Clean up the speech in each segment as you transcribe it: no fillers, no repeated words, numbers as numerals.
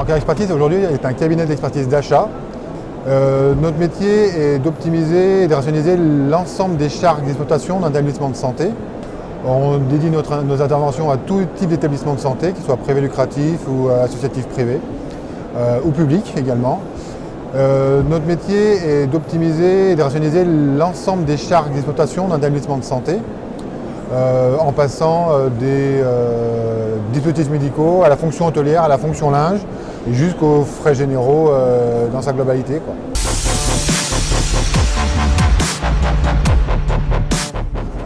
Anker Expertise aujourd'hui est un cabinet d'expertise d'achat. Notre métier est d'optimiser et de rationaliser l'ensemble des charges d'exploitation d'un établissement de santé. On dédie nos interventions à tout type d'établissement de santé, qu'il soit privé lucratif ou associatif privé, ou public également. Notre métier est d'optimiser et de rationaliser l'ensemble des charges d'exploitation d'un établissement de santé, en passant des dispositifs médicaux à la fonction hôtelière, à la fonction linge, et jusqu'aux frais généraux dans sa globalité, quoi.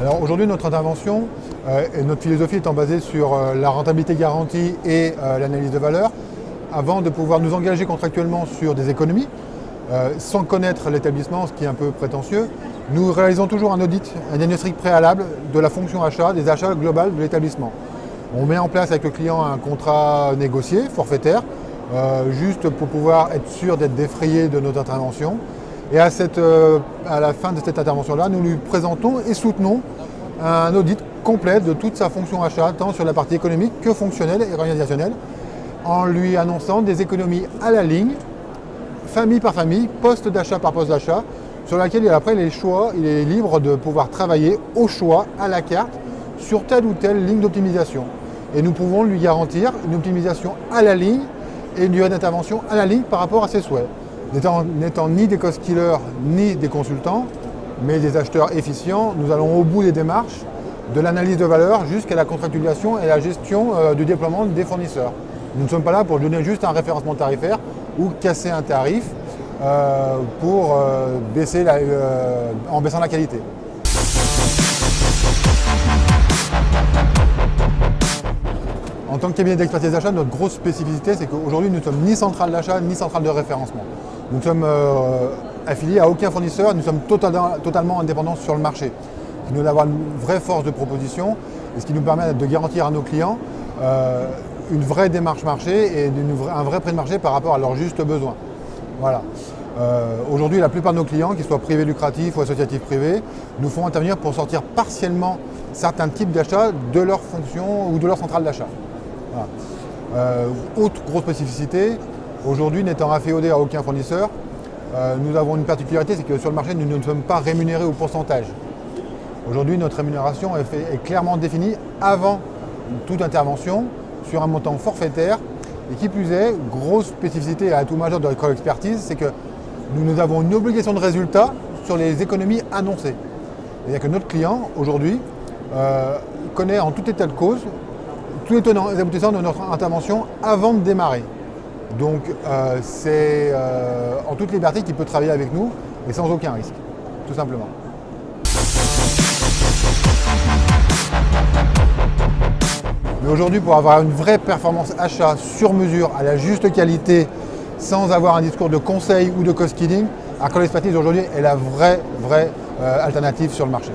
Alors aujourd'hui, notre intervention et notre philosophie étant basée sur la rentabilité garantie et l'analyse de valeur, avant de pouvoir nous engager contractuellement sur des économies, sans connaître l'établissement, ce qui est un peu prétentieux, nous réalisons toujours un audit, un diagnostic préalable de la fonction achat, des achats globales de l'établissement. On met en place avec le client un contrat négocié, forfaitaire, juste pour pouvoir être sûr d'être défrayé de notre intervention. Et à la fin de cette intervention-là, nous lui présentons et soutenons un audit complet de toute sa fonction achat, tant sur la partie économique que fonctionnelle et organisationnelle, en lui annonçant des économies à la ligne, famille par famille, poste d'achat par poste d'achat, sur laquelle après il est libre de pouvoir travailler au choix, à la carte, sur telle ou telle ligne d'optimisation. Et nous pouvons lui garantir une optimisation à la ligne et une durée d'intervention à la ligne par rapport à ses souhaits. N'étant ni des cost killers ni des consultants, mais des acheteurs efficients, nous allons au bout des démarches, de l'analyse de valeur jusqu'à la contractualisation et la gestion du déploiement des fournisseurs. Nous ne sommes pas là pour donner juste un référencement tarifaire ou casser un tarif pour en baissant la qualité. En tant que cabinet d'expertise d'achat, notre grosse spécificité, c'est qu'aujourd'hui, nous ne sommes ni centrale d'achat, ni centrale de référencement. Nous sommes affiliés à aucun fournisseur, nous sommes totalement indépendants sur le marché, ce qui nous donne d'avoir une vraie force de proposition et ce qui nous permet de garantir à nos clients une vraie démarche marché et un vrai prix de marché par rapport à leurs justes besoins. Voilà. Aujourd'hui, la plupart de nos clients, qu'ils soient privés lucratifs ou associatifs privés, nous font intervenir pour sortir partiellement certains types d'achats de leur fonction ou de leur centrale d'achat. Voilà. Autre grosse spécificité, aujourd'hui n'étant affiliés à aucun fournisseur, nous avons une particularité, c'est que sur le marché, nous ne sommes pas rémunérés au pourcentage. Aujourd'hui, notre rémunération est clairement définie avant toute intervention sur un montant forfaitaire. Et qui plus est, grosse spécificité et atout majeur de Anker Expertise, c'est que nous avons une obligation de résultat sur les économies annoncées. C'est-à-dire que notre client, aujourd'hui, connaît en tout état de cause tous les tenants et aboutissants de notre intervention avant de démarrer. Donc c'est en toute liberté qu'il peut travailler avec nous et sans aucun risque, tout simplement. Mais aujourd'hui, pour avoir une vraie performance achat sur mesure, à la juste qualité, sans avoir un discours de conseil ou de cost killing, Anker Expertise aujourd'hui est la vraie alternative sur le marché.